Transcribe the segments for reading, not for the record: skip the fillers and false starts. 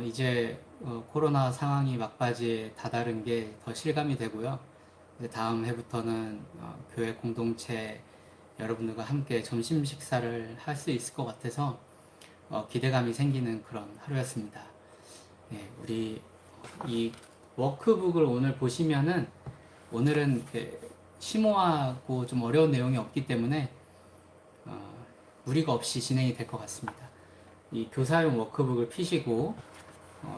이제 코로나 상황이 막바지에 다다른 게 더 실감이 되고요. 이제 다음 해부터는 교회 공동체 여러분들과 함께 점심 식사를 할 수 있을 것 같아서 기대감이 생기는 그런 하루였습니다. 예, 우리 이 워크북을 오늘 보시면은 오늘은 심오하고 좀 어려운 내용이 없기 때문에 무리가 없이 진행이 될 것 같습니다. 이 교사용 워크북을 피시고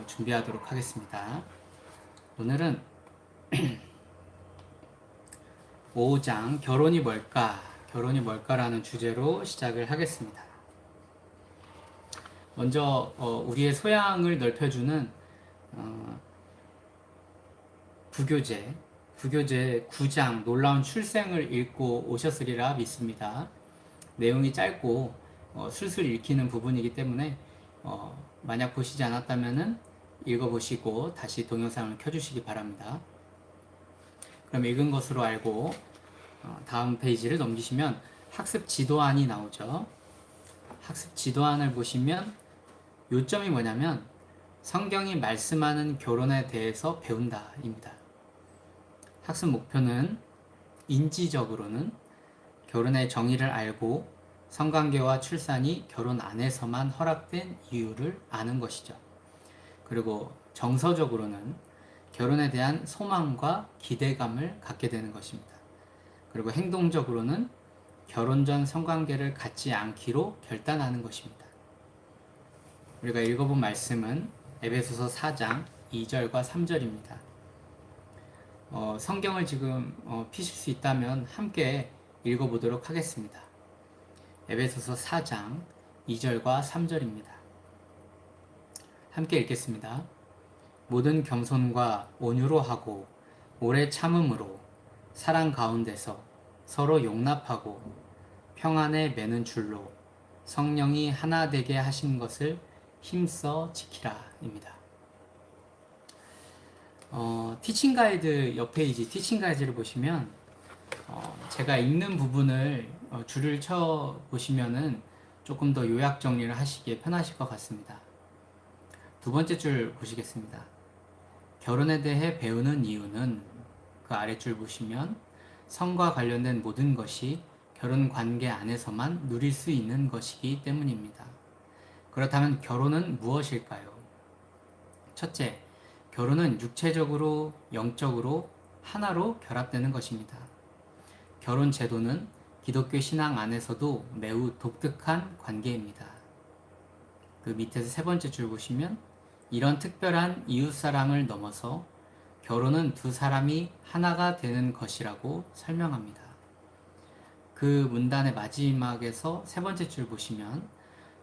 준비하도록 하겠습니다. 오늘은 5장 결혼이 뭘까? 결혼이 뭘까라는 주제로 시작을 하겠습니다. 먼저 우리의 소양을 넓혀주는 부교재 9장 놀라운 출생을 읽고 오셨으리라 믿습니다. 내용이 짧고 술술 읽히는 부분이기 때문에 만약 보시지 않았다면 읽어보시고 다시 동영상을 켜주시기 바랍니다. 그럼 읽은 것으로 알고 다음 페이지를 넘기시면 학습 지도안이 나오죠. 학습 지도안을 보시면 요점이 뭐냐면 성경이 말씀하는 결혼에 대해서 배운다 입니다. 학습 목표는 인지적으로는 결혼의 정의를 알고 성관계와 출산이 결혼 안에서만 허락된 이유를 아는 것이죠. 그리고 정서적으로는 결혼에 대한 소망과 기대감을 갖게 되는 것입니다. 그리고 행동적으로는 결혼 전 성관계를 갖지 않기로 결단하는 것입니다. 우리가 읽어본 말씀은 에베소서 4장 2절과 3절입니다. 성경을 지금 피실 수 있다면 함께 읽어보도록 하겠습니다. 에베소서 4장 2절과 3절입니다. 함께 읽겠습니다. 모든 겸손과 온유로 하고 오래 참음으로 사랑 가운데서 서로 용납하고 평안에 매는 줄로 성령이 하나 되게 하신 것을 힘써 지키라 입니다. 티칭 가이드 옆 페이지 티칭 가이드를 보시면 제가 읽는 부분을 줄을 쳐 보시면은 조금 더 요약 정리를 하시기에 편하실 것 같습니다. 두 번째 줄 보시겠습니다. 결혼에 대해 배우는 이유는 그 아랫줄 보시면 성과 관련된 모든 것이 결혼 관계 안에서만 누릴 수 있는 것이기 때문입니다. 그렇다면 결혼은 무엇일까요? 첫째, 결혼은 육체적으로, 영적으로 하나로 결합되는 것입니다. 결혼 제도는 기독교 신앙 안에서도 매우 독특한 관계입니다. 그 밑에서 세 번째 줄 보시면 이런 특별한 이웃사랑을 넘어서 결혼은 두 사람이 하나가 되는 것이라고 설명합니다. 그 문단의 마지막에서 세 번째 줄 보시면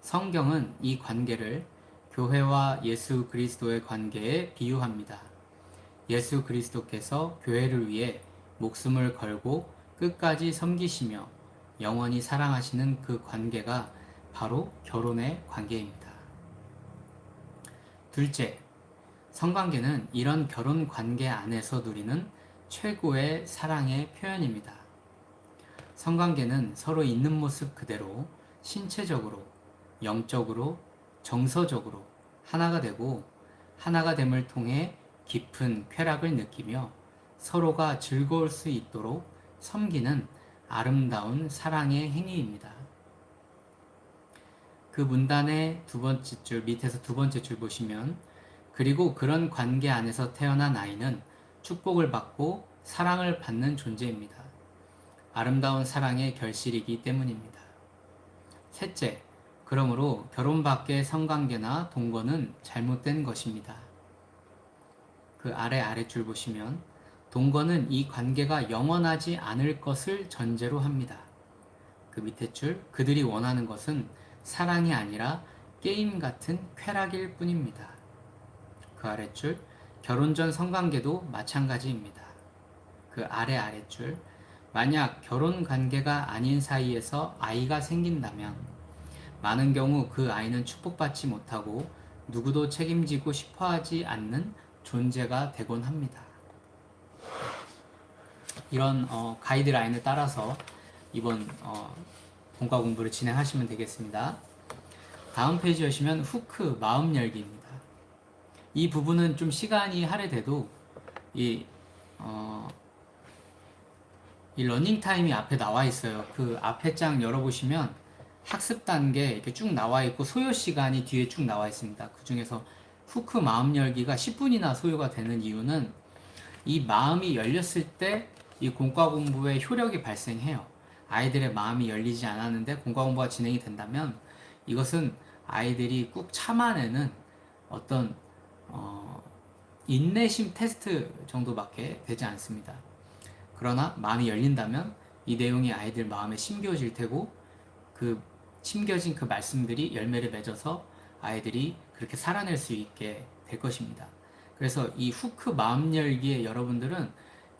성경은 이 관계를 교회와 예수 그리스도의 관계에 비유합니다. 예수 그리스도께서 교회를 위해 목숨을 걸고 끝까지 섬기시며 영원히 사랑하시는 그 관계가 바로 결혼의 관계입니다. 둘째, 성관계는 이런 결혼 관계 안에서 누리는 최고의 사랑의 표현입니다. 성관계는 서로 있는 모습 그대로 신체적으로, 영적으로, 정서적으로 하나가 되고 하나가 됨을 통해 깊은 쾌락을 느끼며 서로가 즐거울 수 있도록 섬기는 아름다운 사랑의 행위입니다. 그 문단의 두 번째 줄, 밑에서 두 번째 줄 보시면 그리고 그런 관계 안에서 태어난 아이는 축복을 받고 사랑을 받는 존재입니다. 아름다운 사랑의 결실이기 때문입니다. 셋째, 그러므로 결혼 밖의 성관계나 동거는 잘못된 것입니다. 그 아랫줄 보시면 동거는 이 관계가 영원하지 않을 것을 전제로 합니다. 그 밑에 줄, 그들이 원하는 것은 사랑이 아니라 게임 같은 쾌락일 뿐입니다. 그 아랫줄, 결혼 전 성관계도 마찬가지입니다. 그 아랫줄, 만약 결혼 관계가 아닌 사이에서 아이가 생긴다면 많은 경우 그 아이는 축복받지 못하고 누구도 책임지고 싶어하지 않는 존재가 되곤 합니다. 이런 가이드라인을 따라서 이번 본과 공부를 진행하시면 되겠습니다. 다음 페이지 오시면 후크 마음 열기입니다. 이 부분은 좀 시간이 할애돼도 이, 어, 이 러닝 타임이 앞에 나와 있어요. 그 앞에 장 열어보시면 학습 단계 이렇게 쭉 나와 있고 소요 시간이 뒤에 쭉 나와 있습니다. 그 중에서 후크 마음 열기가 10분이나 소요가 되는 이유는 이 마음이 열렸을 때 이 공과 공부에 효력이 발생해요. 아이들의 마음이 열리지 않았는데 공과 공부가 진행이 된다면 이것은 아이들이 꾹 참아내는 어떤 인내심 테스트 정도밖에 되지 않습니다. 그러나 마음이 열린다면 이 내용이 아이들 마음에 심겨질 테고 그 심겨진 그 말씀들이 열매를 맺어서 아이들이 그렇게 살아낼 수 있게 될 것입니다. 그래서 이 후크 마음 열기에 여러분들은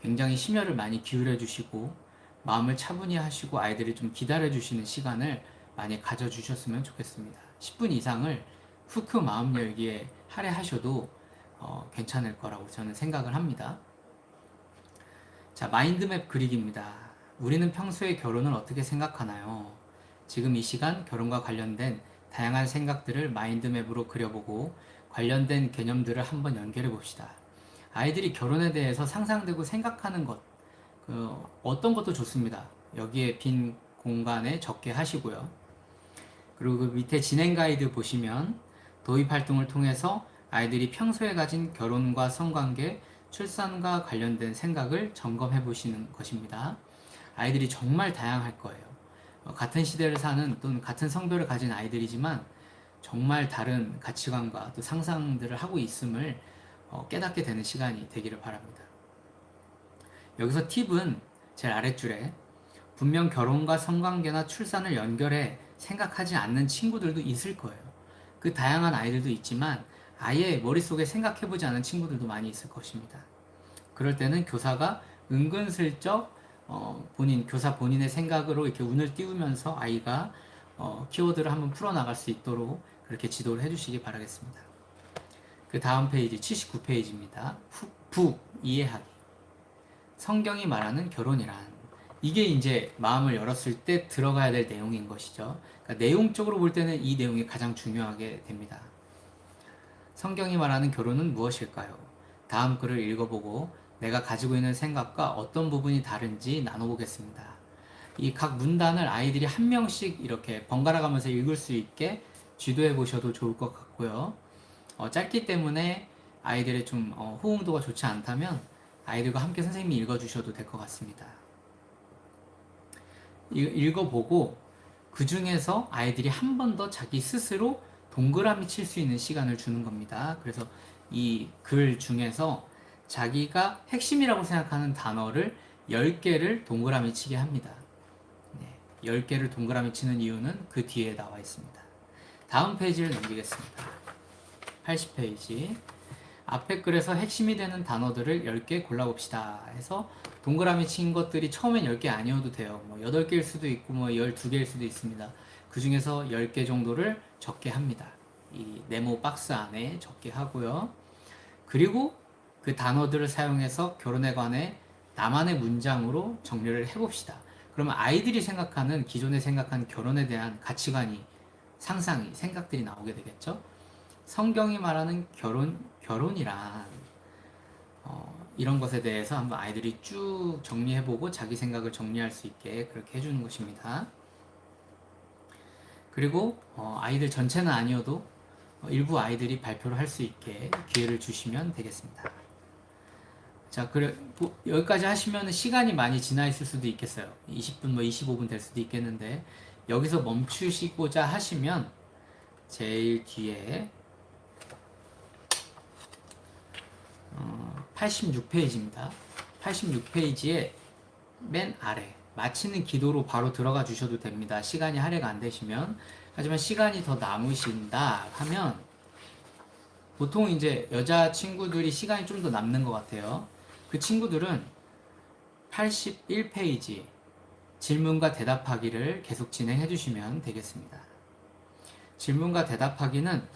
굉장히 심혈을 많이 기울여 주시고 마음을 차분히 하시고 아이들을 좀 기다려 주시는 시간을 많이 가져 주셨으면 좋겠습니다. 10분 이상을 후크 마음 열기에 할애하셔도 괜찮을 거라고 저는 생각을 합니다. 자, 마인드맵 그리기입니다. 우리는 평소에 결혼을 어떻게 생각하나요? 지금 이 시간 결혼과 관련된 다양한 생각들을 마인드맵으로 그려보고 관련된 개념들을 한번 연결해 봅시다. 아이들이 결혼에 대해서 상상되고 생각하는 것, 어떤 것도 좋습니다. 여기에 빈 공간에 적게 하시고요. 그리고 그 밑에 진행 가이드 보시면 도입 활동을 통해서 아이들이 평소에 가진 결혼과 성관계, 출산과 관련된 생각을 점검해 보시는 것입니다. 아이들이 정말 다양할 거예요. 같은 시대를 사는 또는 같은 성별을 가진 아이들이지만 정말 다른 가치관과 또 상상들을 하고 있음을 깨닫게 되는 시간이 되기를 바랍니다. 여기서 팁은 제일 아랫줄에 분명 결혼과 성관계나 출산을 연결해 생각하지 않는 친구들도 있을 거예요. 그 다양한 아이들도 있지만 아예 머릿속에 생각해보지 않은 친구들도 많이 있을 것입니다. 그럴 때는 교사가 은근슬쩍 교사 본인의 생각으로 이렇게 운을 띄우면서 아이가 키워드를 한번 풀어나갈 수 있도록 그렇게 지도를 해주시기 바라겠습니다. 그 다음 페이지 79페이지입니다. 이해하기. 성경이 말하는 결혼이란 이게 이제 마음을 열었을 때 들어가야 될 내용인 것이죠. 그러니까 내용적으로 볼 때는 이 내용이 가장 중요하게 됩니다. 성경이 말하는 결혼은 무엇일까요? 다음 글을 읽어보고 내가 가지고 있는 생각과 어떤 부분이 다른지 나눠보겠습니다. 이 각 문단을 아이들이 한 명씩 이렇게 번갈아 가면서 읽을 수 있게 지도해 보셔도 좋을 것 같고요. 짧기 때문에 아이들의 좀 호응도가 좋지 않다면 아이들과 함께 선생님이 읽어주셔도 될 것 같습니다. 읽어보고 그 중에서 아이들이 한 번 더 자기 스스로 동그라미 칠 수 있는 시간을 주는 겁니다. 그래서 이 글 중에서 자기가 핵심이라고 생각하는 단어를 10개를 동그라미 치게 합니다. 10개를 동그라미 치는 이유는 그 뒤에 나와 있습니다. 다음 페이지를 넘기겠습니다. 80페이지. 앞에 글에서 핵심이 되는 단어들을 10개 골라봅시다 해서 동그라미 친 것들이 처음엔 10개 아니어도 돼요. 8개일 수도 있고 12개일 수도 있습니다. 그 중에서 10개 정도를 적게 합니다. 이 네모 박스 안에 적게 하고요. 그리고 그 단어들을 사용해서 결혼에 관해 나만의 문장으로 정리를 해봅시다. 그러면 아이들이 생각하는 기존에 생각한 결혼에 대한 가치관이 상상이 생각들이 나오게 되겠죠. 성경이 말하는 결혼이란 이런 것에 대해서 한번 아이들이 쭉 정리해보고 자기 생각을 정리할 수 있게 그렇게 해주는 것입니다. 그리고 아이들 전체는 아니어도 일부 아이들이 발표를 할 수 있게 기회를 주시면 되겠습니다. 자, 여기까지 하시면 시간이 많이 지나 있을 수도 있겠어요. 20분, 25분 될 수도 있겠는데 여기서 멈추시고자 하시면 제일 뒤에 86페이지입니다. 86페이지에 맨 아래 마치는 기도로 바로 들어가 주셔도 됩니다. 시간이 할애가 안 되시면. 하지만 시간이 더 남으신다 하면 보통 이제 여자 친구들이 시간이 좀 더 남는 것 같아요. 그 친구들은 81페이지 질문과 대답하기를 계속 진행해 주시면 되겠습니다. 질문과 대답하기는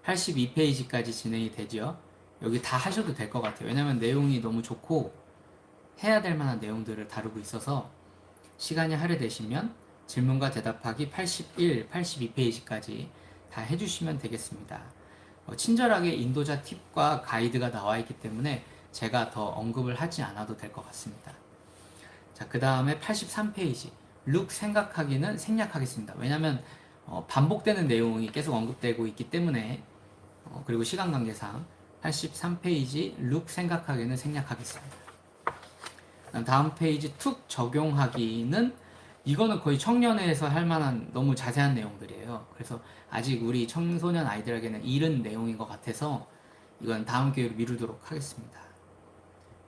82페이지까지 진행이 되죠. 여기 다 하셔도 될 것 같아요. 왜냐면 내용이 너무 좋고 해야 될 만한 내용들을 다루고 있어서 시간이 할애되시면 질문과 대답하기 81, 82페이지까지 다 해주시면 되겠습니다. 친절하게 인도자 팁과 가이드가 나와 있기 때문에 제가 더 언급을 하지 않아도 될 것 같습니다. 자, 그 다음에 83페이지. 룩 생각하기는 생략하겠습니다. 왜냐면 반복되는 내용이 계속 언급되고 있기 때문에 그리고 시간 관계상 83페이지 룩 생각하기는 생략하겠습니다. 다음 페이지 툭 적용하기는 이거는 거의 청년회에서 할 만한 너무 자세한 내용들이에요. 그래서 아직 우리 청소년 아이들에게는 이른 내용인 것 같아서 이건 다음 기회로 미루도록 하겠습니다.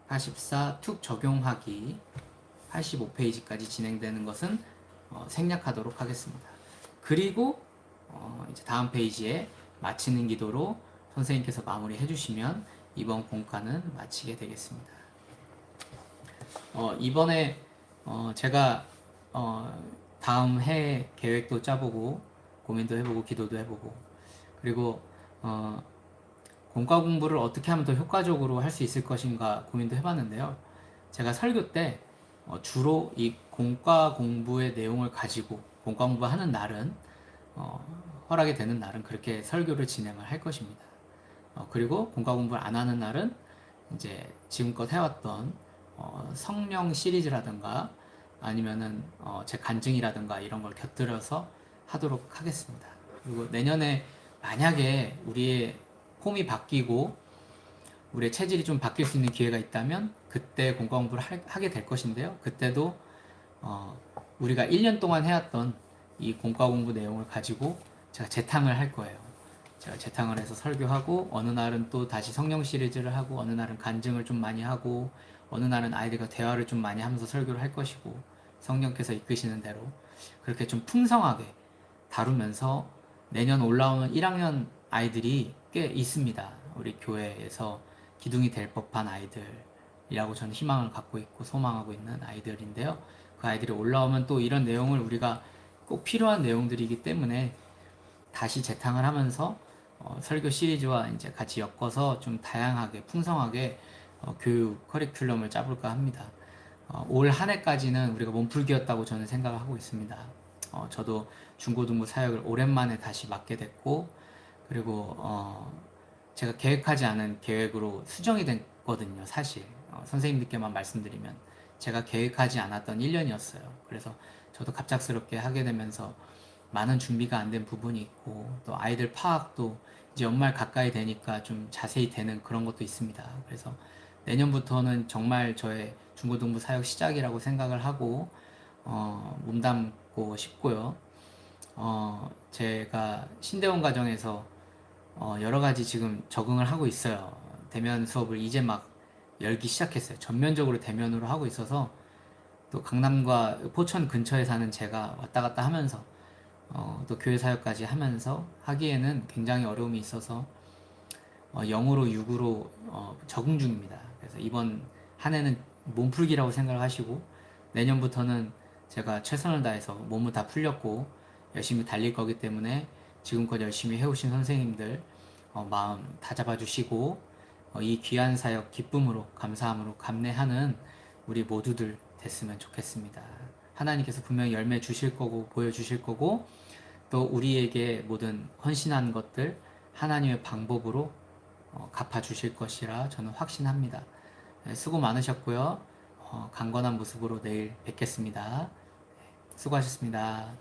84 툭 적용하기 85페이지까지 진행되는 것은 생략하도록 하겠습니다. 그리고 이제 다음 페이지에 마치는 기도로 선생님께서 마무리해 주시면 이번 공과는 마치게 되겠습니다. 이번에 제가 다음 해 계획도 짜보고 고민도 해보고 기도도 해보고 그리고 공과 공부를 어떻게 하면 더 효과적으로 할 수 있을 것인가 고민도 해봤는데요. 제가 설교 때 주로 이 공과 공부의 내용을 가지고 공과 공부하는 날은 허락이 되는 날은 그렇게 설교를 진행을 할 것입니다. 그리고 공과 공부를 안 하는 날은 이제 지금껏 해왔던 성령 시리즈라든가 아니면은 제 간증이라든가 이런 걸 곁들여서 하도록 하겠습니다. 그리고 내년에 만약에 우리의 폼이 바뀌고 우리의 체질이 좀 바뀔 수 있는 기회가 있다면 그때 공과 공부를 하게 될 것인데요. 그때도 우리가 1년 동안 해왔던 이 공과 공부 내용을 가지고 제가 재탕을 할 거예요. 제가 재탕을 해서 설교하고 어느 날은 또 다시 성령 시리즈를 하고 어느 날은 간증을 좀 많이 하고 어느 날은 아이들과 대화를 좀 많이 하면서 설교를 할 것이고 성령께서 이끄시는 대로 그렇게 좀 풍성하게 다루면서 내년 올라오는 1학년 아이들이 꽤 있습니다. 우리 교회에서 기둥이 될 법한 아이들이라고 저는 희망을 갖고 있고 소망하고 있는 아이들인데요. 그 아이들이 올라오면 또 이런 내용을 우리가 꼭 필요한 내용들이기 때문에 다시 재탕을 하면서 설교 시리즈와 이제 같이 엮어서 좀 다양하게 풍성하게 교육 커리큘럼을 짜볼까 합니다. 올 한 해까지는 우리가 몸풀기였다고 저는 생각을 하고 있습니다. 저도 중고등부 사역을 오랜만에 다시 맡게 됐고 그리고 제가 계획하지 않은 계획으로 수정이 됐거든요. 사실 선생님들께만 말씀드리면 제가 계획하지 않았던 1년이었어요. 그래서 저도 갑작스럽게 하게 되면서 많은 준비가 안 된 부분이 있고 또 아이들 파악도 이제 연말 가까이 되니까 좀 자세히 되는 그런 것도 있습니다. 그래서 내년부터는 정말 저의 중고등부 사역 시작이라고 생각을 하고 몸담고 싶고요. 제가 신대원 과정에서 여러 가지 지금 적응을 하고 있어요. 대면 수업을 이제 막 열기 시작했어요. 전면적으로 대면으로 하고 있어서 또 강남과 포천 근처에 사는 제가 왔다 갔다 하면서 또 교회 사역까지 하면서 하기에는 굉장히 어려움이 있어서 0으로 6으로 적응 중입니다. 그래서 이번 한 해는 몸풀기라고 생각을 하시고 내년부터는 제가 최선을 다해서 몸을 다 풀렸고 열심히 달릴 거기 때문에 지금껏 열심히 해오신 선생님들 마음 다잡아 주시고 이 귀한 사역 기쁨으로 감사함으로 감내하는 우리 모두들 됐으면 좋겠습니다. 하나님께서 분명히 열매 주실 거고 보여주실 거고 또 우리에게 모든 헌신한 것들 하나님의 방법으로 갚아 주실 것이라 저는 확신합니다. 수고 많으셨고요. 강건한 모습으로 내일 뵙겠습니다. 수고하셨습니다.